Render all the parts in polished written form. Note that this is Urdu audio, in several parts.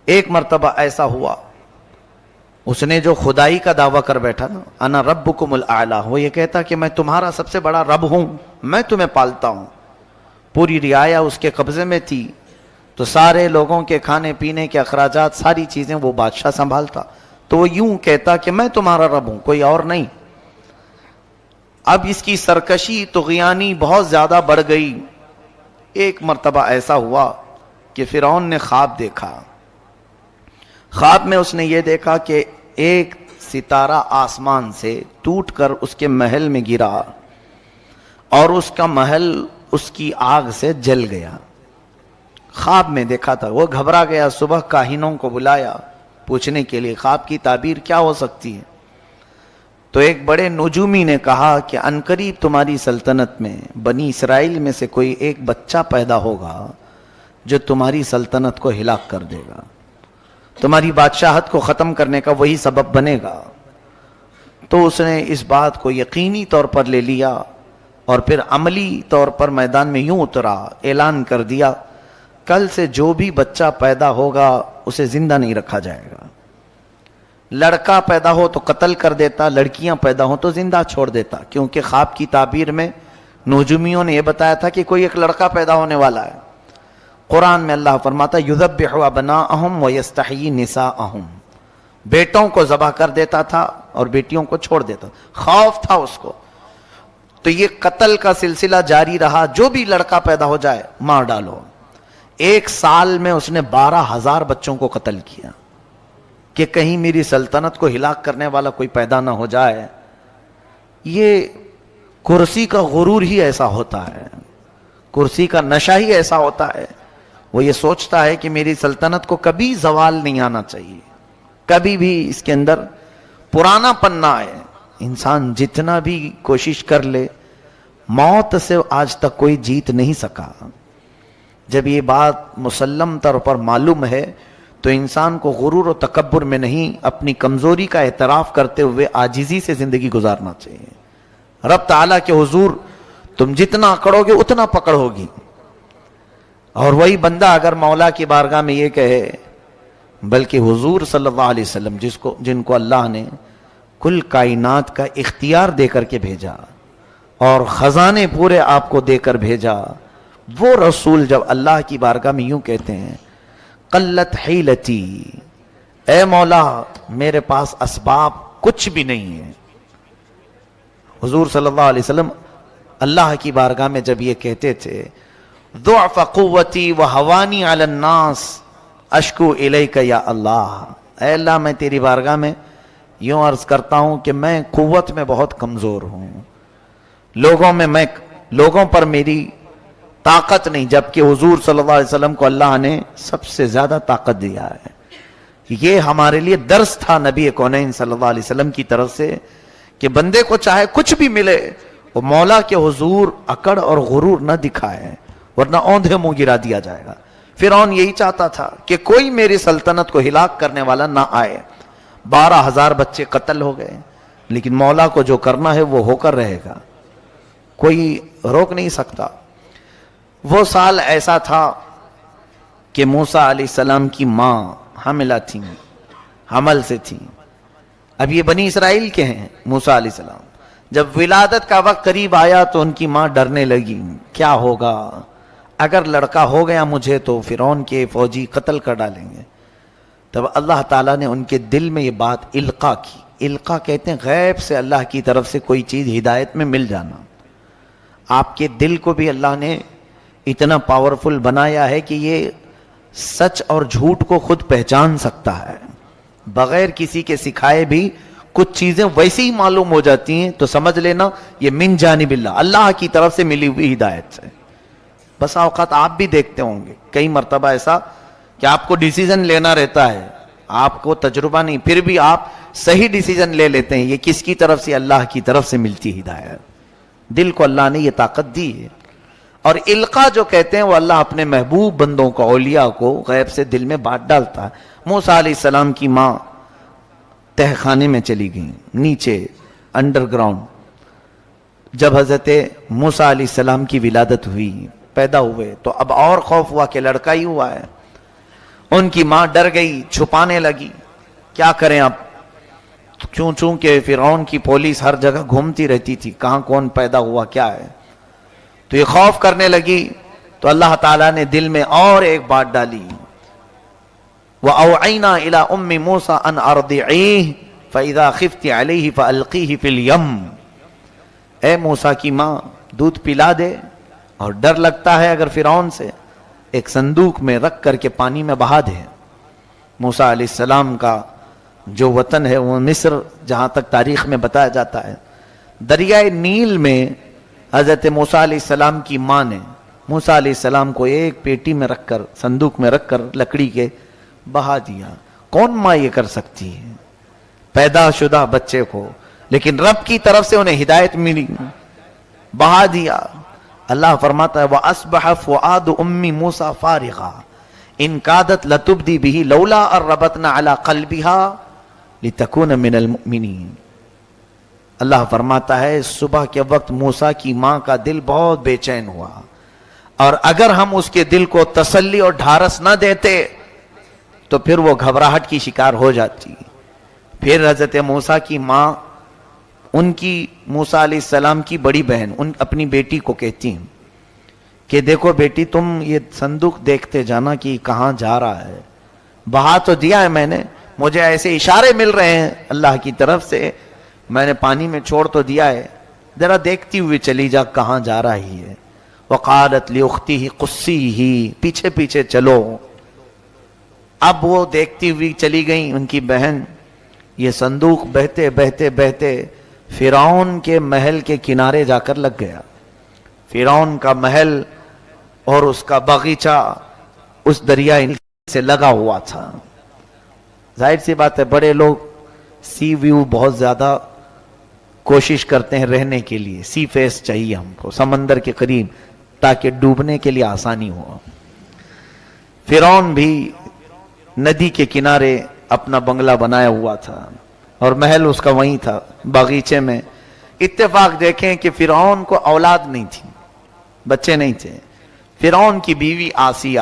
ایک مرتبہ ایسا ہوا، اس نے جو خدائی کا دعویٰ کر بیٹھا نا، انا ربکم الاعلی، وہ یہ کہتا کہ میں تمہارا سب سے بڑا رب ہوں، میں تمہیں پالتا ہوں، پوری رعایا اس کے قبضے میں تھی، تو سارے لوگوں کے کھانے پینے کے اخراجات، ساری چیزیں وہ بادشاہ سنبھالتا، تو وہ یوں کہتا کہ میں تمہارا رب ہوں، کوئی اور نہیں۔ اب اس کی سرکشی طغیانی بہت زیادہ بڑھ گئی۔ ایک مرتبہ ایسا ہوا کہ فرعون نے خواب دیکھا، خواب میں اس نے یہ دیکھا کہ ایک ستارہ آسمان سے ٹوٹ کر اس کے محل میں گرا اور اس کا محل اس کی آگ سے جل گیا۔ خواب میں دیکھا تھا، وہ گھبرا گیا، صبح کاہنوں کو بلایا پوچھنے کے لیے خواب کی تعبیر کیا ہو سکتی ہے، تو ایک بڑے نجومی نے کہا کہ عنقریب تمہاری سلطنت میں بنی اسرائیل میں سے کوئی ایک بچہ پیدا ہوگا جو تمہاری سلطنت کو ہلاک کر دے گا، تمہاری بادشاہت کو ختم کرنے کا وہی سبب بنے گا۔ تو اس نے اس بات کو یقینی طور پر لے لیا اور پھر عملی طور پر میدان میں یوں اترا، اعلان کر دیا کل سے جو بھی بچہ پیدا ہوگا اسے زندہ نہیں رکھا جائے گا، لڑکا پیدا ہو تو قتل کر دیتا، لڑکیاں پیدا ہو تو زندہ چھوڑ دیتا، کیونکہ خواب کی تعبیر میں نجومیوں نے یہ بتایا تھا کہ کوئی ایک لڑکا پیدا ہونے والا ہے۔ قرآن میں اللہ فرماتا یذبح ابناءہم ویستحیی نساءہم، بیٹوں کو ذبح کر دیتا تھا اور بیٹیوں کو چھوڑ دیتا، خوف تھا اس کو، تو یہ قتل کا سلسلہ جاری رہا، جو بھی لڑکا پیدا ہو جائے مار ڈالو۔ ایک سال میں اس نے 12,000 بچوں کو قتل کیا کہ کہیں میری سلطنت کو ہلاک کرنے والا کوئی پیدا نہ ہو جائے۔ یہ کرسی کا غرور ہی ایسا ہوتا ہے، کرسی کا نشہ ہی ایسا ہوتا ہے، وہ یہ سوچتا ہے کہ میری سلطنت کو کبھی زوال نہیں آنا چاہیے، کبھی بھی اس کے اندر پرانا پن نہ آئے۔ انسان جتنا بھی کوشش کر لے، موت سے آج تک کوئی جیت نہیں سکا۔ جب یہ بات مسلم طور پر معلوم ہے تو انسان کو غرور و تکبر میں نہیں، اپنی کمزوری کا اعتراف کرتے ہوئے عاجزی سے زندگی گزارنا چاہیے۔ رب تعالیٰ کے حضور تم جتنا اکڑو گے اتنا پکڑ ہوگی، اور وہی بندہ اگر مولا کی بارگاہ میں یہ کہے، بلکہ حضور صلی اللہ علیہ وسلم جن کو اللہ نے کل کائنات کا اختیار دے کر کے بھیجا اور خزانے پورے آپ کو دے کر بھیجا، وہ رسول جب اللہ کی بارگاہ میں یوں کہتے ہیں قلت حیلتی، اے مولا میرے پاس اسباب کچھ بھی نہیں ہے۔ حضور صلی اللہ علیہ وسلم اللہ کی بارگاہ میں جب یہ کہتے تھے ضعف قوتی وہوانی علی الناس اشکو الیک یا اللہ، اے اللہ میں تیری بارگاہ میں یوں عرض کرتا ہوں کہ میں قوت میں بہت کمزور ہوں، لوگوں پر میری طاقت نہیں، جبکہ حضور صلی اللہ علیہ وسلم کو اللہ نے سب سے زیادہ طاقت دیا ہے۔ یہ ہمارے لیے درس تھا نبی کونین صلی اللہ علیہ وسلم کی طرف سے کہ بندے کو چاہے کچھ بھی ملے وہ مولا کے حضور اکڑ اور غرور نہ دکھائے، ورنہ اوندھے منہ گرا دیا جائے گا۔ فرعون یہی چاہتا تھا کہ کوئی میری سلطنت کو ہلاک کرنے والا نہ آئے۔ 12,000 بچے قتل ہو گئے، لیکن مولا کو جو کرنا ہے وہ ہو کر رہے گا، کوئی روک نہیں سکتا۔ وہ سال ایسا تھا کہ موسیٰ علیہ السلام کی ماں حاملہ تھیں، حمل سے تھیں۔ اب یہ بنی اسرائیل کے ہیں موسیٰ علیہ السلام، جب ولادت کا وقت قریب آیا تو ان کی ماں ڈرنے لگی، کیا ہوگا اگر لڑکا ہو گیا مجھے تو فرعون کے فوجی قتل کر ڈالیں گے۔ تب اللہ تعالیٰ نے ان کے دل میں یہ بات القا کی۔ القا کہتے ہیں غیب سے اللہ کی طرف سے کوئی چیز ہدایت میں مل جانا۔ آپ کے دل کو بھی اللہ نے اتنا پاورفل بنایا ہے کہ یہ سچ اور جھوٹ کو خود پہچان سکتا ہے، بغیر کسی کے سکھائے بھی کچھ چیزیں ویسے ہی معلوم ہو جاتی ہیں، تو سمجھ لینا یہ من جانب اللہ کی طرف سے ملی ہوئی ہدایت سے۔ بس اوقات آپ بھی دیکھتے ہوں گے کئی مرتبہ ایسا کہ آپ کو ڈیسیزن لینا رہتا ہے، آپ کو تجربہ نہیں، پھر بھی آپ صحیح ڈیسیزن لے لیتے ہیں۔ یہ کس کی طرف سے؟ اللہ کی طرف سے ملتی ہدایت۔ دل کو اللہ نے یہ طاقت دی ہے۔ اور القا جو کہتے ہیں وہ اللہ اپنے محبوب بندوں کو، اولیاء کو غیب سے دل میں بات ڈالتا ہے۔ موسیٰ علیہ السلام کی ماں تہ خانے میں چلی گئیں، نیچے انڈر گراؤنڈ۔ جب حضرت موسیٰ علیہ السلام کی ولادت ہوئی، پیدا ہوئے، تو اب اور خوف ہوا کہ لڑکا ہی ہوا ہے، ان کی ماں ڈر گئی، چھپانے لگی، کیا کریں اب؟ چونکہ فرعون کی پولیس ہر جگہ گھومتی رہتی تھی، کہاں کون پیدا ہوا کیا ہے، تو یہ خوف کرنے لگی. تو اللہ تعالیٰ نے دل میں اور ایک بات ڈالی، وَأَوْعَيْنَا إِلَىٰ أُمِّ مُوسَىٰ أَنْ أَرْضِعِيهِ فَإِذَا خِفْتِ عَلَيْهِ فَأَلْقِيهِ فِي الْيَمِّ. اے موسیٰ کی ماں دودھ پلا دے، اور ڈر لگتا ہے اگر فرعون سے، ایک صندوق میں رکھ کر کے پانی میں بہا دے. موسیٰ علیہ السلام کا جو وطن ہے وہ مصر، جہاں تک تاریخ میں بتایا جاتا ہے، دریائے نیل میں حضرت موسیٰ علیہ السلام کی ماں نے موسیٰ علیہ السلام کو ایک پیٹی میں رکھ کر، صندوق میں رکھ کر لکڑی کے بہا دیا. کون ماں یہ کر سکتی ہے پیدا شدہ بچے کو؟ لیکن رب کی طرف سے انہیں ہدایت ملی، بہا دیا. اللہ فرماتا ہے وَأَصْبَحَ فُؤَادُ أُمِّ مُوسَىٰ فَارِغًا إِنْ كَادَتْ لَتُبْدِي بِهِ لَوْلَا أَن رَّبَطْنَا عَلَىٰ قَلْبِهَا لِتَكُونَ مِنَ الْمُؤْمِنِينَ. اللہ فرماتا ہے صبح کے وقت موسیٰ کی ماں کا دل بہت بے چین ہوا، اور اگر ہم اس کے دل کو تسلی اور ڈھارس نہ دیتے تو پھر وہ گھبراہٹ کی شکار ہو جاتی. پھر حضرت موسیٰ کی ماں ان کی موسیٰ علیہ السلام کی بڑی بہن اپنی بیٹی کو کہتی ہیں کہ دیکھو بیٹی، تم یہ صندوق دیکھتے جانا کہ کہاں جا رہا ہے. بہا تو دیا ہے میں نے، مجھے ایسے اشارے مل رہے ہیں اللہ کی طرف سے، میں نے پانی میں چھوڑ تو دیا ہے، ذرا دیکھتی ہوئی چلی جا کہاں جا رہی ہے. وقالت لأختہ قصیہ، پیچھے پیچھے چلو. اب وہ دیکھتی ہوئی چلی گئیں ان کی بہن. یہ صندوق بہتے بہتے بہتے فرعون کے محل کے کنارے جا کر لگ گیا. فرعون کا محل اور اس کا باغیچہ اس دریائے سے لگا ہوا تھا. ظاہر سی بات ہے بڑے لوگ سی ویو بہت زیادہ کوشش کرتے ہیں رہنے کے لیے، سی فیس چاہیے ہم کو، سمندر کے قریب، تاکہ ڈوبنے کے لیے آسانی ہو. فرعون بھی ندی کے کنارے اپنا بنگلہ بنایا ہوا تھا اور محل اس کا وہیں تھا باغیچے میں. اتفاق دیکھیں کہ فرعون کو اولاد نہیں تھی، بچے نہیں تھے. فرعون کی بیوی آسیہ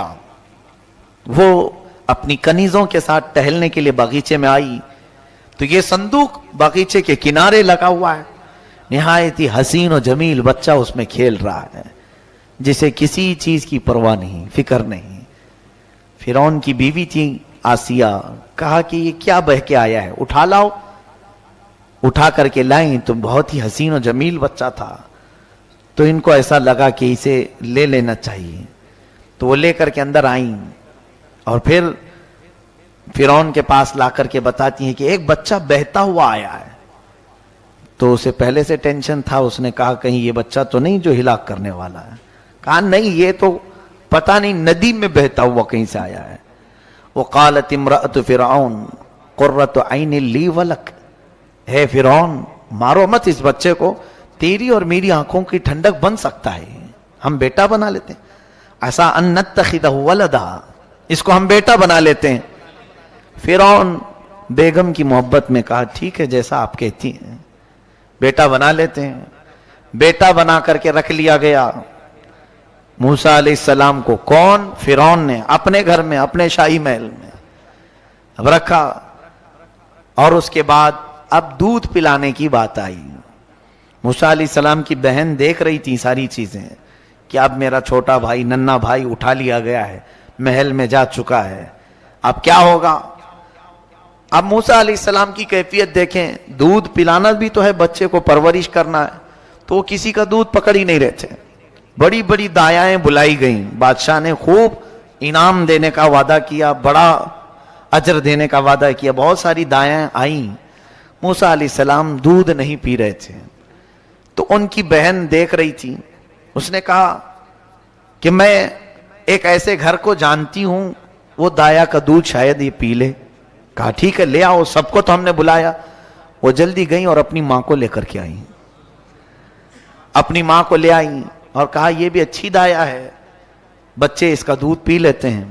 وہ اپنی کنیزوں کے ساتھ ٹہلنے کے لیے باغیچے میں آئی تو یہ صندوق باغیچے کے کنارے لگا ہوا ہے. نہایت ہی حسین و جمیل بچہ اس میں کھیل رہا ہے، جسے کسی چیز کی پرواہ نہیں، فکر نہیں. فرعون کی بیوی تھی آسیہ، کہا کہ یہ کیا بہ کے آیا ہے، اٹھا لاؤ. اٹھا کر کے لائیں تو بہت ہی حسین و جمیل بچہ تھا، تو ان کو ایسا لگا کہ اسے لے لینا چاہیے. تو وہ لے کر کے اندر آئیں اور پھر فرعون کے پاس لا کر کے بتاتی ہیں کہ ایک بچہ بہتا ہوا آیا ہے. تو اسے پہلے سے ٹینشن تھا، اس نے کہا کہیں یہ بچہ تو نہیں جو ہلاک کرنے والا ہے. کہا نہیں، یہ تو پتہ نہیں ندی میں بہتا ہوا کہیں سے آیا ہے. وقالت امرأة فرعون قرۃ عین لی ولک. ہے فرعون مارو مت اس بچے کو، تیری اور میری آنکھوں کی ٹھنڈک بن سکتا ہے، ہم بیٹا بنا لیتے ہیں. عسیٰ ان نتخذہ ولدا، اس کو ہم بیٹا بنا لیتے ہیں. فرعون بیگم کی محبت میں کہا ٹھیک ہے جیسا آپ کہتی ہیں، بیٹا بنا لیتے ہیں. بیٹا بنا کر کے رکھ لیا گیا موسیٰ علیہ السلام کو. کون؟ فرعون نے اپنے گھر میں، اپنے شاہی محل میں اب رکھا. اور اس کے بعد اب دودھ پلانے کی بات آئی. موسیٰ علیہ السلام کی بہن دیکھ رہی تھی ساری چیزیں کہ اب میرا چھوٹا بھائی، ننھا بھائی اٹھا لیا گیا ہے، محل میں جا چکا ہے، اب کیا ہوگا. اب موسیٰ علیہ السلام کی کیفیت دیکھیں، دودھ پلانا بھی تو ہے، بچے کو پرورش کرنا ہے، تو وہ کسی کا دودھ پکڑ ہی نہیں رہتے. بڑی بڑی دایائیں بلائی گئیں، بادشاہ نے خوب انعام دینے کا وعدہ کیا، بڑا اجر دینے کا وعدہ کیا. بہت ساری دایائیں آئیں، موسیٰ علیہ السلام دودھ نہیں پی رہے تھے. تو ان کی بہن دیکھ رہی تھی، اس نے کہا کہ میں ایک ایسے گھر کو جانتی ہوں وہ دایا کا دودھ شاید یہ پی لے. کہا ٹھیک ہے لے آؤ، سب کو تو ہم نے بلایا. وہ جلدی گئیں اور اپنی ماں کو لے کر کے آئیں، اپنی ماں کو لے آئیں اور کہا یہ بھی اچھی دایا ہے، بچے اس کا دودھ پی لیتے ہیں.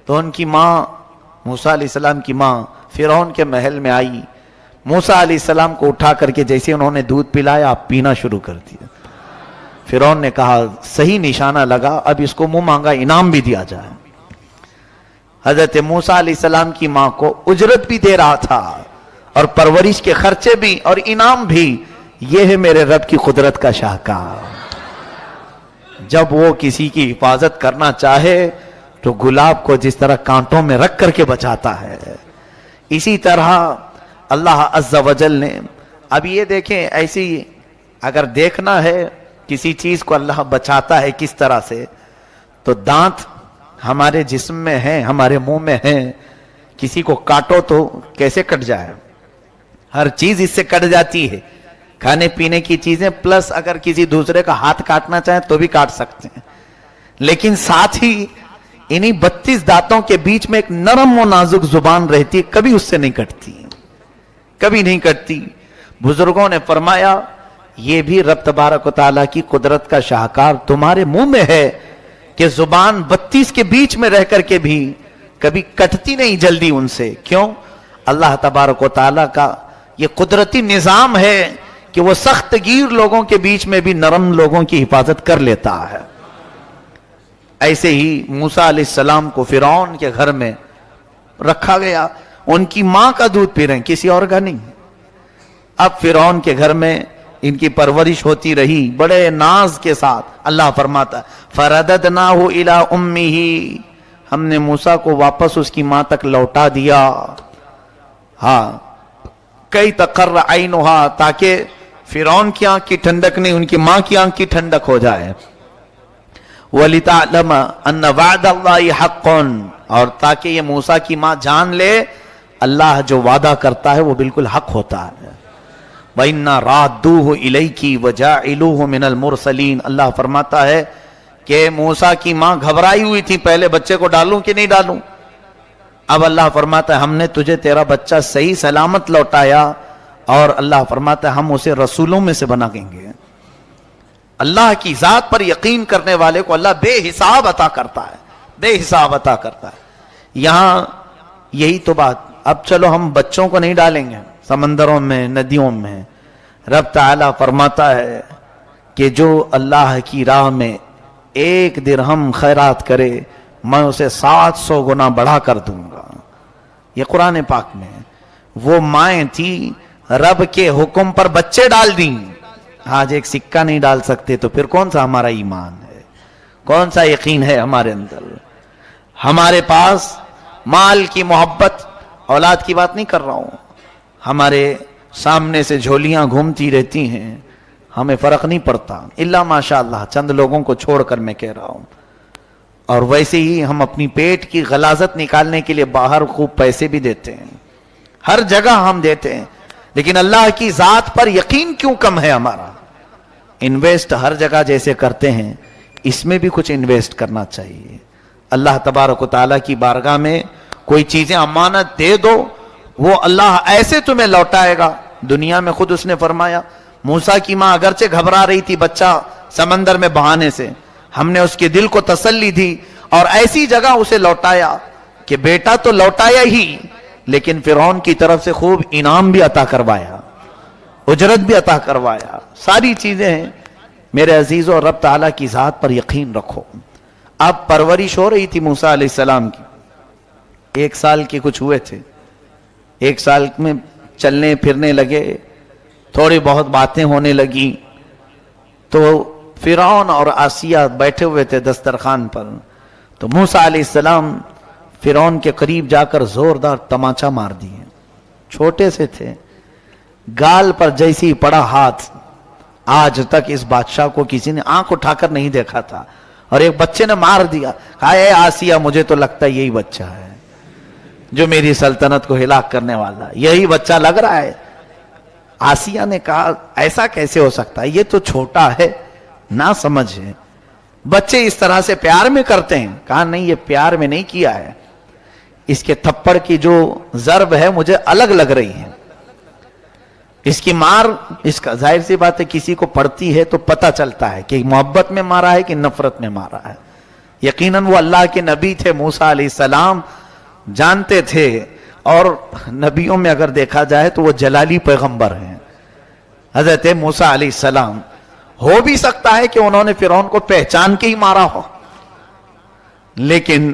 تو ان کی ماں، موسیٰ علیہ السلام کی ماں فرعون کے محل میں آئی. موسیٰ علیہ السلام کو اٹھا کر کے جیسے انہوں نے دودھ پلایا آپ پینا شروع کر دیا. فرعون نے کہا صحیح نشانہ لگا، اب اس کو منہ مانگا انعام بھی دیا جائے. حضرت موسیٰ علیہ السلام کی ماں کو اجرت بھی دے رہا تھا اور پرورش کے خرچے بھی اور انعام بھی. یہ ہے میرے رب کی قدرت کا شاہکار. جب وہ کسی کی حفاظت کرنا چاہے تو گلاب کو جس طرح کانٹوں میں رکھ کر کے بچاتا ہے، اسی طرح اللہ عز و جل نے. اب یہ دیکھیں، ایسی اگر دیکھنا ہے کسی چیز کو اللہ بچاتا ہے کس طرح سے، تو دانت ہمارے جسم میں ہیں، ہمارے منہ میں ہیں. کسی کو کاٹو تو کیسے کٹ جائے؟ ہر چیز اس سے کٹ جاتی ہے، کھانے پینے کی چیزیں، پلس اگر کسی دوسرے کا ہاتھ کاٹنا چاہیں تو بھی کاٹ سکتے ہیں. لیکن ساتھ ہی انہی 32 دانتوں کے بیچ میں ایک نرم و نازک زبان رہتی ہے، کبھی اس سے نہیں کٹتی، کبھی نہیں کٹتی. بزرگوں نے فرمایا یہ بھی رب تبارک و تعالیٰ کی قدرت کا شاہکار تمہارے منہ میں ہے کہ زبان 32 کے بیچ میں رہ کر کے بھی کبھی کٹتی نہیں جلدی ان سے. کیوں؟ اللہ تبارک و تعالیٰ کا یہ قدرتی نظام ہے کہ وہ سخت گیر لوگوں کے بیچ میں بھی نرم لوگوں کی حفاظت کر لیتا ہے. ایسے ہی موسیٰ علیہ السلام کو فرعون کے گھر میں رکھا گیا. ان کی ماں کا دودھ پی رہے ہیں، کسی اور کا نہیں. اب فرعون کے گھر میں ان کی پرورش ہوتی رہی بڑے ناز کے ساتھ. اللہ فرماتا فَرَدَدْنَاهُ إِلَىٰ أُمِّهِ، ہم نے موسیٰ کو واپس اس کی ماں تک لوٹا دیا. ہاں، کئی تقر عینها، تاکہ فرعون کی آنکھ کی ٹھنڈک نہیں، ان کی ماں کی آنکھ کی ٹھنڈک ہو جائے. وَلِتَعْلَمَ أَنَّ وَعْدَ اللَّهِ حَقٌّ، اور تاکہ یہ موسیٰ کی ماں جان لے اللہ جو وعدہ کرتا ہے وہ بالکل حق ہوتا ہے. وَإِنَّا رَادُّوهُ إِلَيْكِ وَجَاعِلُوهُ مِنَ الْمُرْسَلِينَ. اللہ فرماتا ہے کہ موسیٰ کی ماں گھبرائی ہوئی تھی پہلے بچے کو ڈالوں کہ نہیں ڈالوں. اب اللہ فرماتا ہے ہم نے تجھے تیرا بچہ صحیح سلامت لوٹایا، اور اللہ فرماتا ہے ہم اسے رسولوں میں سے بنا دیں گے. اللہ کی ذات پر یقین کرنے والے کو اللہ بے حساب عطا کرتا ہے، بے حساب عطا کرتا ہے. یہاں یہی تو بات. اب چلو ہم بچوں کو نہیں ڈالیں گے سمندروں میں، ندیوں میں. رب تعالیٰ فرماتا ہے کہ جو اللہ کی راہ میں 1 درہم خیرات کرے میں اسے 700 گنا بڑھا کر دوں گا. یہ قرآن پاک میں. وہ مائیں تھی رب کے حکم پر بچے ڈال دیں. آج ایک سکہ نہیں ڈال سکتے تو پھر کون سا ہمارا ایمان ہے، کون سا یقین ہے ہمارے اندر؟ ہمارے پاس مال کی محبت، اولاد کی بات نہیں کر رہا ہوں، ہمارے سامنے سے جھولیاں گھومتی رہتی ہیں، ہمیں فرق نہیں پڑتا الا ماشاء اللہ، چند لوگوں کو چھوڑ کر میں کہہ رہا ہوں. اور ویسے ہی ہم اپنی پیٹ کی غلاظت نکالنے کے لیے باہر خوب پیسے بھی دیتے ہیں، ہر جگہ ہم دیتے ہیں. لیکن اللہ کی ذات پر یقین کیوں کم ہے ہمارا؟ انویسٹ ہر جگہ جیسے کرتے ہیں اس میں بھی کچھ انویسٹ کرنا چاہیے. اللہ تبارک و تعالیٰ کی بارگاہ میں کوئی چیزیں امانت دے دو، وہ اللہ ایسے تمہیں لوٹائے گا. دنیا میں خود اس نے فرمایا موسیٰ کی ماں اگرچہ گھبرا رہی تھی بچہ سمندر میں بہانے سے، ہم نے اس کے دل کو تسلی دی اور ایسی جگہ اسے لوٹایا کہ بیٹا تو لوٹایا ہی، لیکن فرعون کی طرف سے خوب انعام بھی عطا کروایا، اجرت بھی عطا کروایا. ساری چیزیں ہیں. میرے عزیزو، رب تعالیٰ کی ذات پر یقین رکھو. اب پرورش ہو رہی تھی موسیٰ علیہ السلام کی. 1 سال کے کچھ ہوئے تھے. 1 سال میں چلنے پھرنے لگے، تھوڑی بہت باتیں ہونے لگی. تو فرعون اور آسیہ بیٹھے ہوئے تھے دسترخوان پر. تو موسیٰ علیہ السلام فرعون کے قریب جا کر زوردار تماچا مار دیے. چھوٹے سے تھے، گال پر جیسی پڑا ہاتھ. آج تک اس بادشاہ کو کسی نے آنکھ اٹھا کر نہیں دیکھا تھا، اور ایک بچے نے مار دیا. کہا اے آسیہ، مجھے تو لگتا ہے یہی بچہ ہے جو میری سلطنت کو ہلاک کرنے والا، یہی بچہ لگ رہا ہے. آسیہ نے کہا ایسا کیسے ہو سکتا ہے، یہ تو چھوٹا ہے، نہ سمجھ ہے، بچے اس طرح سے پیار میں کرتے ہیں. کہا نہیں، یہ پیار میں نہیں کیا ہے، اس کے تھپڑ کی جو ضرب ہے مجھے الگ لگ رہی ہے. اس کی مار، اس کا ظاہر سی بات ہے کسی کو پڑتی ہے تو پتہ چلتا ہے کہ محبت میں مارا ہے کہ نفرت میں مارا ہے. یقیناً وہ اللہ کے نبی تھے موسیٰ علیہ السلام، جانتے تھے. اور نبیوں میں اگر دیکھا جائے تو وہ جلالی پیغمبر ہیں حضرت موسیٰ علیہ السلام. ہو بھی سکتا ہے کہ انہوں نے فرعون کو پہچان کے ہی مارا ہو، لیکن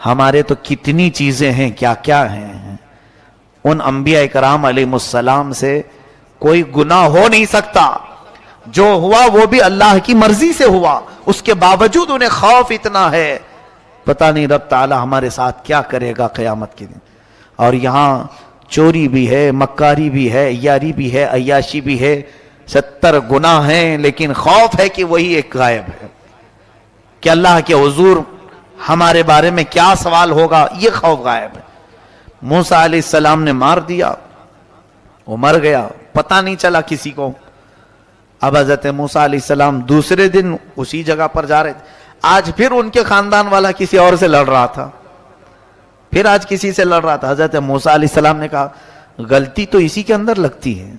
ہمارے تو کتنی چیزیں ہیں، کیا کیا ہیں. ان انبیاء کرام علیہ السلام سے کوئی گناہ ہو نہیں سکتا. جو ہوا وہ بھی اللہ کی مرضی سے ہوا، اس کے باوجود انہیں خوف اتنا ہے. پتہ نہیں رب تعالی ہمارے ساتھ کیا کرے گا قیامت کے دن. اور یہاں چوری بھی ہے، مکاری بھی ہے، یاری بھی ہے، عیاشی بھی ہے، 70 گناہ ہیں، لیکن خوف ہے کہ وہی ایک غائب ہے کہ اللہ کے حضور ہمارے بارے میں کیا سوال ہوگا، یہ خوف غائب ہے. موسیٰ علیہ السلام نے مار دیا، وہ مر گیا، پتہ نہیں چلا کسی کو. اب حضرت موسیٰ علیہ السلام دوسرے دن اسی جگہ پر جا رہے تھے. آج پھر ان کے خاندان والا کسی اور سے لڑ رہا تھا، پھر آج کسی سے لڑ رہا تھا. حضرت موسیٰ علیہ السلام نے کہا غلطی تو اسی کے اندر لگتی ہے،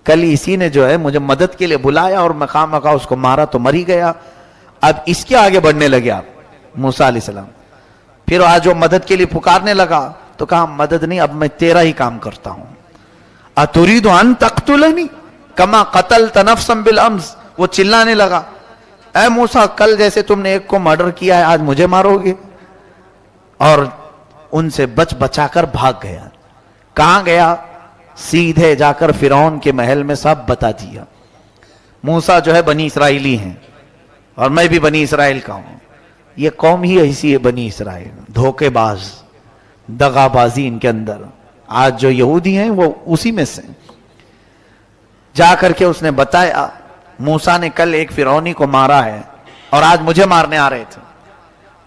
کل اسی نے جو ہے مجھے مدد کے لیے بلایا اور مقام مقام اس کو مارا تو مری گیا، اب اس کے آگے بڑھنے لگے آپ. موسیٰ علیہ السلام پھر آج وہ مدد کے لیے پکارنے لگا تو کہا مدد نہیں، اب میں تیرا ہی کام کرتا ہوں. اتريد ان تقتلنی کما قتلت نفسا بالامس. وہ چلانے لگا اے موسیٰ کل جیسے تم نے ایک کو مرڈر کیا ہے آج مجھے مارو گے. اور ان سے بچ بچا کر بھاگ گیا. کہاں گیا؟ سیدھے جا کر فرعون کے محل میں سب بتا دیا. موسیٰ جو ہے بنی اسرائیلی ہیں اور میں بھی بنی اسرائیل کا ہوں. یہ قوم ہی ایسی ہے بنی اسرائیل، دھوکے باز، دغا بازی ان کے اندر. آج جو یہودی ہیں وہ اسی میں سے. جا کر کے اس نے بتایا موسیٰ نے کل ایک فرعونی کو مارا ہے اور آج مجھے مارنے آ رہے تھے.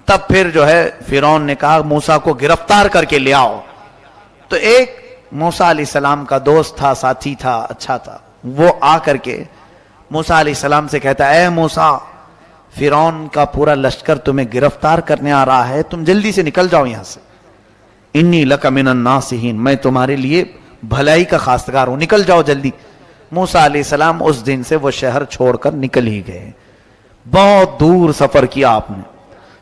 تب پھر جو ہے فرعون نے کہا موسیٰ کو گرفتار کر کے لے آؤ. تو ایک موسیٰ علیہ السلام کا دوست تھا، ساتھی تھا، اچھا تھا، وہ آ کر کے موسیٰ علیہ السلام سے کہتا اے موسیٰ فرعون کا پورا لشکر تمہیں گرفتار کرنے آ رہا ہے، تم جلدی سے نکل جاؤ یہاں سے. انی لک من الناصحین، میں تمہارے لیے بھلائی کا خواستگار ہوں، نکل جاؤ جلدی. موسیٰ علیہ السلام اس دن سے وہ شہر چھوڑ کر نکل ہی گئے. بہت دور سفر کیا آپ نے،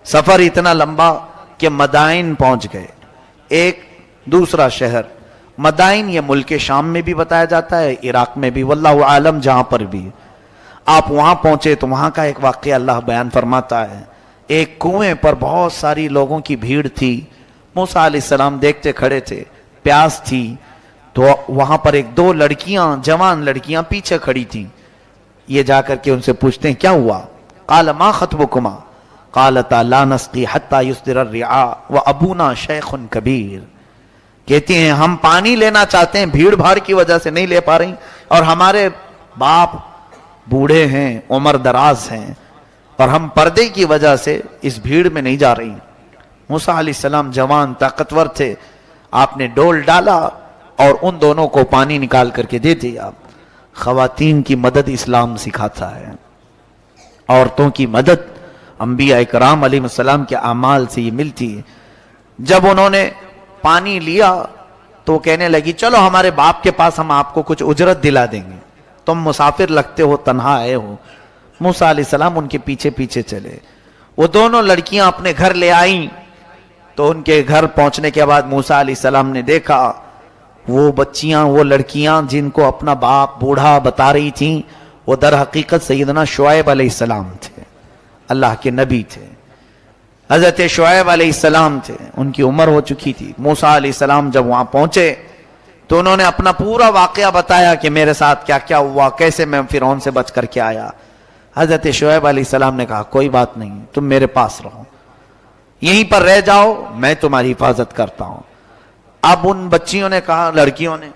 سفر اتنا لمبا کہ مدائن پہنچ گئے. ایک دوسرا شہر مدائن، یہ ملک شام میں بھی بتایا جاتا ہے، عراق میں بھی، واللہ عالم جہاں پر بھی. آپ وہاں پہنچے تو وہاں کا ایک واقعہ اللہ بیان فرماتا ہے. ایک کنویں پر بہت ساری لوگوں کی بھیڑ تھی. موسیٰ علیہ السلام دیکھتے کھڑے تھے، پیاس تھی، تو وہاں پر ایک دو لڑکیاں، جوان لڑکیاں پیچھے کھڑی تھیں. یہ جا کر کے ان سے پوچھتے ہیں کیا ہوا؟ قال ما خطبکما قالتا لا نسقی حتی یصدر الرعاء وابونا شیخ کبیر. کہتی ہیں ہم پانی لینا چاہتے ہیں، بھیڑ بھاڑ کی وجہ سے نہیں لے پا رہی، اور ہمارے باپ بوڑھے ہیں، عمر دراز ہیں، اور ہم پردے کی وجہ سے اس بھیڑ میں نہیں جا رہی. موسیٰ علیہ السلام جوان طاقتور تھے، آپ نے ڈول ڈالا اور ان دونوں کو پانی نکال کر کے دے دیا. خواتین کی مدد اسلام سکھاتا ہے، عورتوں کی مدد انبیاء کرام علیہ السلام کے اعمال سے یہ ملتی ہے. جب انہوں نے پانی لیا تو وہ کہنے لگی چلو ہمارے باپ کے پاس ہم آپ کو کچھ اجرت دلا دیں گے، تم مسافر لگتے ہو، تنہا آئے ہو. موسیٰ علیہ السلام ان کے پیچھے پیچھے چلے. وہ دونوں لڑکیاں اپنے گھر لے آئیں تو ان کے گھر پہنچنے کے بعد موسیٰ علیہ السلام نے دیکھا وہ بچیاں، وہ لڑکیاں جن کو اپنا باپ بوڑھا بتا رہی تھیں، وہ در حقیقت سیدنا شعیب علیہ السلام تھے، اللہ کے نبی تھے. حضرت شعیب علیہ السلام تھے، ان کی عمر ہو چکی تھی. موسیٰ علیہ السلام جب وہاں پہنچے تو انہوں نے اپنا پورا واقعہ بتایا کہ میرے ساتھ کیا کیا ہوا، کیسے میں فرعون سے بچ کر کے آیا. حضرت شعیب علیہ السلام نے کہا کوئی بات نہیں، تم میرے پاس رہو، یہیں پر رہ جاؤ، میں تمہاری حفاظت کرتا ہوں. اب ان بچیوں نے کہا، لڑکیوں نے،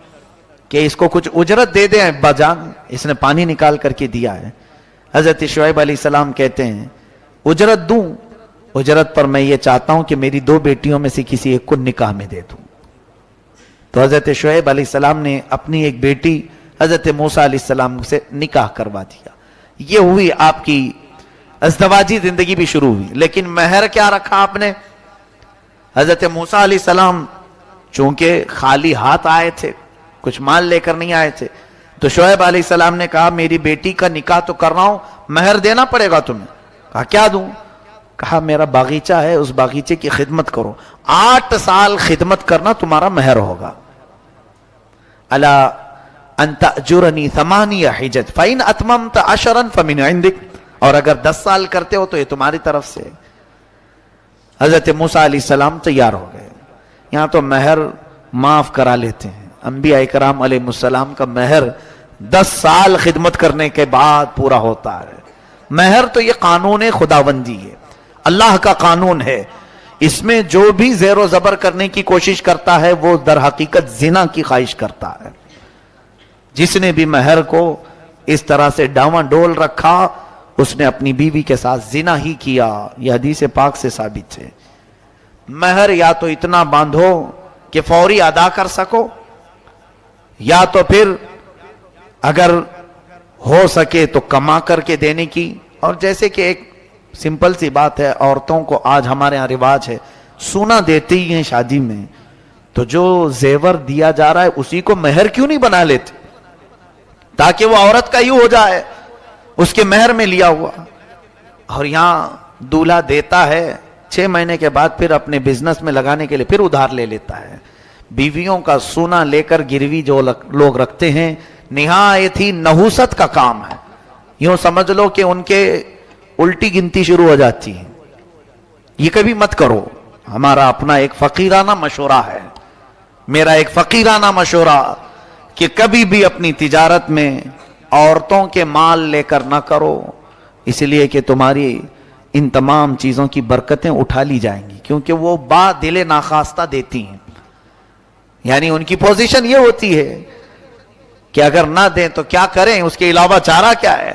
کہ اس کو کچھ اجرت دے دیں ابا جان، اس نے پانی نکال کر کے دیا ہے. حضرت شعیب علیہ السلام کہتے ہیں اجرت دوں؟ اجرت پر میں یہ چاہتا ہوں کہ میری 2 بیٹیوں میں سے کسی ایک کو نکاح میں دے دوں. تو حضرت شعیب علیہ السلام نے اپنی ایک بیٹی حضرت موسیٰ علیہ السلام سے نکاح کروا دیا. یہ ہوئی آپ کی ازدواجی زندگی بھی شروع ہوئی. لیکن مہر کیا رکھا آپ نے؟ حضرت موسیٰ علیہ السلام چونکہ خالی ہاتھ آئے تھے، کچھ مال لے کر نہیں آئے تھے، تو شعیب علیہ السلام نے کہا میری بیٹی کا نکاح تو کر رہا ہوں، مہر دینا پڑے گا تمہیں. کہا کیا دوں؟ کہا میرا باغیچہ ہے، اس باغیچے کی خدمت کرو، 8 سال خدمت کرنا تمہارا مہر ہوگا. الا ان تأجرنی 8 حجج فإن اتممت 10 فمن عندک. اور اگر 10 سال کرتے ہو تو یہ تمہاری طرف سے. حضرت موسیٰ علیہ السلام تیار ہو گئے. یہاں تو مہر معاف کرا لیتے ہیں. انبیاء کرام علیہ السلام کا مہر 10 سال خدمت کرنے کے بعد پورا ہوتا ہے. مہر تو یہ قانون خداوندی ہے، اللہ کا قانون ہے. اس میں جو بھی زیر و زبر کرنے کی کوشش کرتا ہے وہ در حقیقت زنا کی خواہش کرتا ہے. جس نے بھی مہر کو اس طرح سے ڈاواں ڈول رکھا اس نے اپنی بیوی کے ساتھ زنا ہی کیا. یہ حدیث پاک سے ثابت ہے. مہر یا تو اتنا باندھو کہ فوری ادا کر سکو، یا تو پھر اگر ہو سکے تو کما کر کے دینے کی. اور جیسے کہ ایک سمپل سی بات ہے، عورتوں کو آج ہمارے ہاں رواج ہے سونا دیتے ہی ہیں شادی میں، تو جو زیور دیا جا رہا ہے اسی کو مہر کیوں نہیں بنا لیتے تاکہ وہ عورت کا ہی ہو جائے، اس کے مہر میں لیا ہوا. اور یہاں دولہا دیتا ہے 6 مہینے کے بعد پھر اپنے بزنس میں لگانے کے لیے پھر ادھار لے لیتا ہے. بیویوں کا سونا لے کر گروی جو لوگ رکھتے ہیں نہایت ہی نحوست کا کام ہے. یوں سمجھ لو کہ ان کے الٹی گنتی شروع ہو جاتی ہے. یہ کبھی مت کرو. ہمارا اپنا ایک فقیرانہ مشورہ ہے، میرا ایک فقیرانہ مشورہ کہ کبھی بھی اپنی تجارت میں عورتوں کے مال لے کر نہ کرو، اس لیے کہ تمہاری ان تمام چیزوں کی برکتیں اٹھا لی جائیں گی، کیونکہ وہ با دل ناخواستہ دیتی ہیں. یعنی ان کی پوزیشن یہ ہوتی ہے کہ اگر نہ دیں تو کیا کریں، اس کے علاوہ چارہ کیا ہے.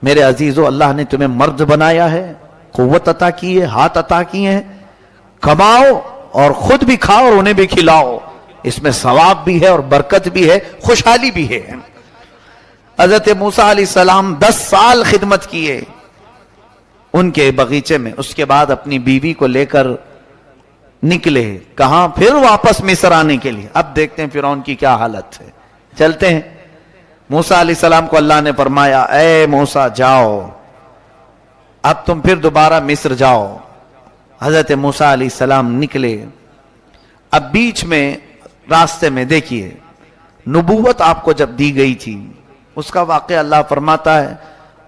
میرے عزیزو، اللہ نے تمہیں مرد بنایا ہے، قوت عطا کی ہے، ہاتھ عطا کیے ہیں، کماؤ اور خود بھی کھاؤ اور انہیں بھی کھلاؤ. اس میں ثواب بھی ہے اور برکت بھی ہے، خوشحالی بھی ہے. حضرت موسیٰ علیہ السلام 10 سال خدمت کیے ان کے بغیچے میں. اس کے بعد اپنی بیوی کو لے کر نکلے کہاں؟ پھر واپس مصر آنے کے لیے. اب دیکھتے ہیں فرعون کی کیا حالت ہے. چلتے ہیں. موسیٰ علیہ السلام کو اللہ نے فرمایا اے موسیٰ جاؤ، اب تم پھر دوبارہ مصر جاؤ. حضرت موسیٰ علیہ السلام نکلے. اب بیچ میں راستے میں دیکھیے نبوت آپ کو جب دی گئی تھی اس کا واقعہ اللہ فرماتا ہے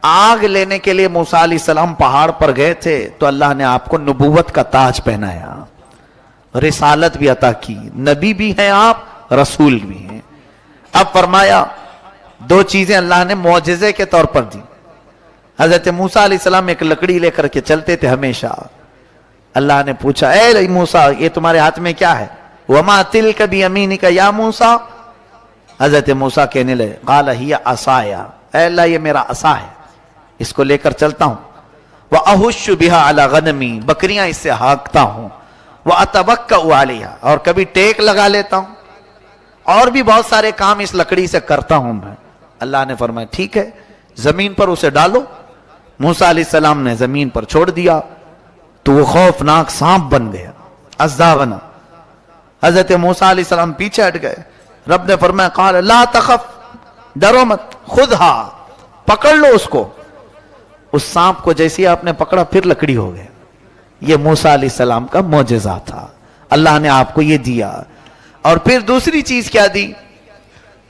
آگ لینے کے لیے موسیٰ علیہ السلام پہاڑ پر گئے تھے تو اللہ نے آپ کو نبوت کا تاج پہنایا، رسالت بھی عطا کی، نبی بھی ہیں آپ، رسول بھی ہیں. اب فرمایا 2 چیزیں اللہ نے معجزے کے طور پر دی. حضرت موسیٰ علیہ السلام ایک لکڑی لے کر کے چلتے تھے ہمیشہ. اللہ نے پوچھا اے موسیٰ یہ تمہارے ہاتھ میں کیا ہے؟ وما تلک بیمینک یا موسیٰ. حضرت موسیٰ کہنے لگے قال ہی عصایا، اے اللہ یہ میرا عصا ہے، اس کو لے کر چلتا ہوں. وأحش بها على غنمی، بکریاں اس سے ہانکتا ہوں. وأتوکأ علیہا، اور کبھی ٹیک لگا لیتا ہوں، اور بھی بہت سارے کام اس لکڑی سے کرتا ہوں میں. اللہ نے فرمایا ٹھیک ہے زمین پر اسے ڈالو. موسیٰ علیہ السلام نے زمین پر چھوڑ دیا تو وہ خوفناک سانپ بن گیا، ازداغنا. حضرت موسیٰ علیہ السلام پیچھے ہٹ گئے. رب نے فرمایا قال لا تخف، ڈرو مت، خودھا، پکڑ لو اس کو. اس سانپ کو جیسے آپ نے پکڑا پھر لکڑی ہو گیا. یہ موسیٰ علیہ السلام کا معجزہ تھا، اللہ نے آپ کو یہ دیا. اور پھر دوسری چیز کیا دی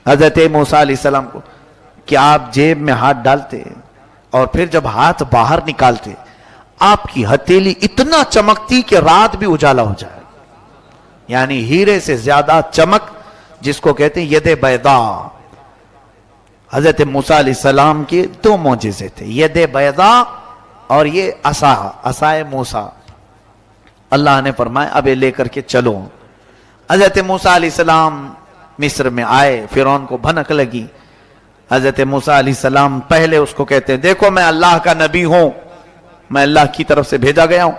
حضرت موسیٰ علیہ السلام کو کہ آپ جیب میں ہاتھ ڈالتے اور پھر جب ہاتھ باہر نکالتے آپ کی ہتھیلی اتنا چمکتی کہ رات بھی اجالا ہو جائے. یعنی ہیرے سے زیادہ چمک، جس کو کہتے ہیں ید بیضاء. حضرت موسیٰ علیہ السلام کے 2 معجزے تھے، ید بیضاء اور یہ عصائے موسیٰ. اللہ نے فرمایا اب یہ لے کر کے چلو. حضرت موسیٰ علیہ السلام مصر میں آئے، فرعون کو بھنک لگی. حضرت موسیٰ علیہ السلام پہلے اس کو کہتے ہیں دیکھو میں اللہ کا نبی ہوں، میں اللہ کی طرف سے بھیجا گیا ہوں،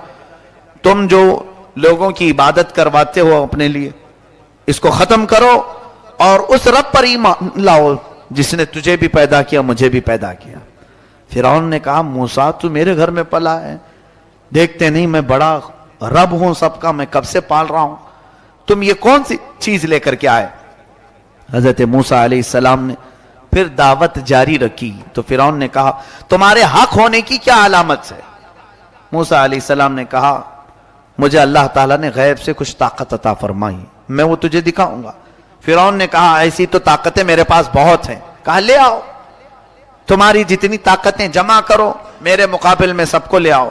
تم جو لوگوں کی عبادت کرواتے ہو اپنے لیے اس کو ختم کرو اور اس رب پر ایمان لاؤ جس نے تجھے بھی پیدا کیا مجھے بھی پیدا کیا. فرعون نے کہا موسیٰ تو میرے گھر میں پلا ہے، دیکھتے نہیں میں بڑا رب ہوں سب کا، میں کب سے پال رہا ہوں، تم یہ کون سی چیز لے کر کے آئے؟ حضرت موسیٰ علیہ السلام نے پھر دعوت جاری رکھی تو فرعون نے کہا تمہارے حق ہونے کی کیا علامت ہے؟ موسیٰ علیہ السلام نے کہا مجھے اللہ تعالیٰ نے غیب سے کچھ طاقت عطا فرمائی، میں وہ تجھے دکھاؤں گا. فرعون نے کہا ایسی تو طاقتیں میرے پاس بہت ہیں. کہا لے آؤ، تمہاری جتنی طاقتیں جمع کرو میرے مقابل میں سب کو لے آؤ.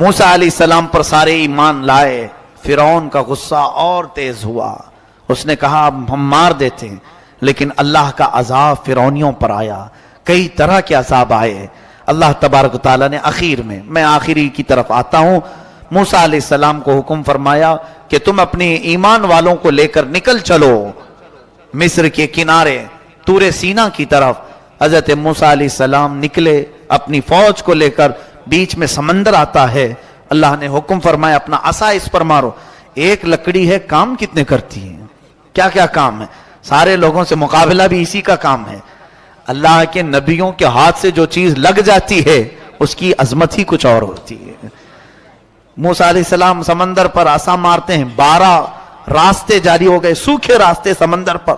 موسیٰ علیہ السلام پر سارے ایمان لائے. فرعون کا غصہ اور تیز ہوا. اس نے کہا اب ہم مار دیتے ہیں، لیکن اللہ کا عذاب فرعونیوں پر آیا. کئی طرح کے عذاب آئے. اللہ تبارک و تعالیٰ نے آخر میں آخری کی طرف آتا ہوں، موسیٰ علیہ السلام کو حکم فرمایا کہ تم اپنے ایمان والوں کو لے کر نکل چلو مصر کے کنارے طور سینا کی طرف. حضرت موسیٰ علیہ السلام نکلے اپنی فوج کو لے کر. بیچ میں سمندر آتا ہے. اللہ نے حکم فرمایا اپنا عصا اس پر مارو. ایک لکڑی ہے، کام کتنے کرتی ہے، کیا کیا کام ہے. سارے لوگوں سے مقابلہ بھی اسی کا کام ہے. اللہ کے نبیوں کے ہاتھ سے جو چیز لگ جاتی ہے اس کی عظمت ہی کچھ اور ہوتی ہے. موسیٰ علیہ السلام سمندر پر عصا مارتے ہیں. 12 راستے جاری ہو گئے، سوکھے راستے سمندر پر.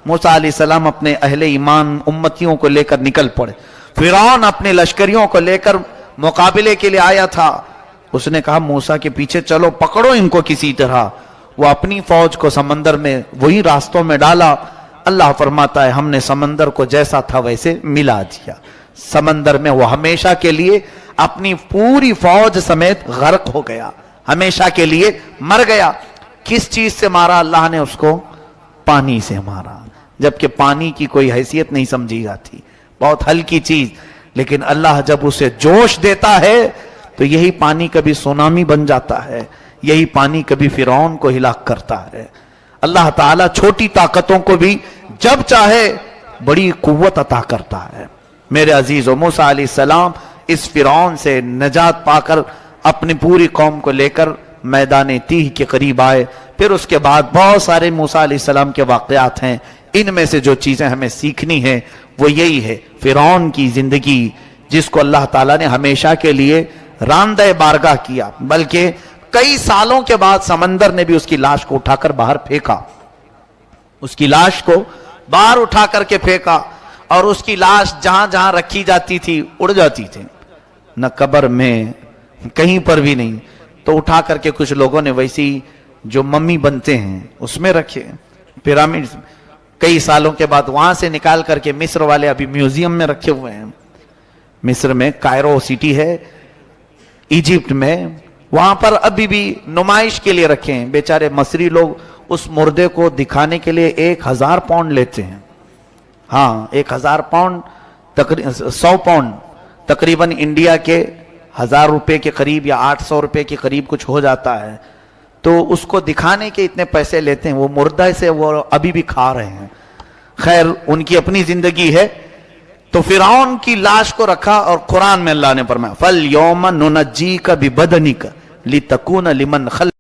موسیٰ علیہ السلام اپنے اہل ایمان امتیوں کو لے کر نکل پڑے. فرعون اپنے لشکریوں کو لے کر مقابلے کے لیے آیا تھا. اس نے کہا موسیٰ کے پیچھے چلو، پکڑو ان کو کسی طرح. وہ اپنی فوج کو سمندر میں وہی راستوں میں ڈالا. اللہ فرماتا ہے ہم نے سمندر کو جیسا تھا ویسے ملا دیا. سمندر میں وہ ہمیشہ کے لیے اپنی پوری فوج سمیت غرق ہو گیا، ہمیشہ کے لیے مر گیا. کس چیز سے مارا اللہ نے اس کو؟ پانی سے مارا. جبکہ پانی کی کوئی حیثیت نہیں سمجھی جاتی، بہت ہلکی چیز. لیکن اللہ جب اسے جوش دیتا ہے تو یہی پانی کبھی سونامی بن جاتا ہے، یہی پانی کبھی فرعون کو ہلاک کرتا ہے. اللہ تعالیٰ چھوٹی طاقتوں کو بھی جب چاہے بڑی قوت عطا کرتا ہے. میرے عزیزو، موسیٰ علیہ السلام اس فرعون سے نجات پا کر اپنی پوری قوم کو لے کر میدان تیہ کے قریب آئے. پھر اس کے بعد بہت سارے موسیٰ علیہ السلام کے واقعات ہیں. ان میں سے جو چیزیں ہمیں سیکھنی ہیں وہ یہی ہے، فرعون کی زندگی جس کو اللہ تعالیٰ نے ہمیشہ کے لیے راندہ بارگاہ کیا، بلکہ کئی سالوں کے بعد سمندر نے بھی اس کی لاش کو اٹھا کر باہر پھینکا. اس کی لاش کو باہر اٹھا کر کے پھینکا، اور اس کی لاش جہاں جہاں رکھی جاتی تھی اڑ جاتی تھی، نہ قبر میں کہیں پر بھی نہیں. تو اٹھا کر کے کچھ لوگوں نے ویسی جو ممی بنتے ہیں اس میں رکھے پیرامڈ. کئی سالوں کے بعد وہاں سے نکال کر کے مصر والے ابھی میوزیم میں رکھے ہوئے ہیں. مصر میں کائرو سٹی ہے ایجپٹ میں، وہاں پر ابھی بھی نمائش کے لیے رکھے ہیں. بیچارے مصری لوگ اس مردے کو دکھانے کے لیے 1000 پاؤنڈ لیتے ہیں. ہاں 1000 پاؤنڈ 100 پاؤنڈ تقریباً انڈیا کے 1000 روپے کے قریب یا 800 روپے کے قریب کچھ ہو جاتا ہے. تو اس کو دکھانے کے اتنے پیسے لیتے ہیں. وہ مردہ سے وہ ابھی بھی کھا رہے ہیں. خیر ان کی اپنی زندگی ہے. تو فرعون کی لاش کو رکھا، اور قرآن میں اللہ نے فرمایا فَالْيَوْمَ نُنَجِّيكَ بِبَدَنِكَ لِتَكُونَ لِمَنْ خَلْفَكَ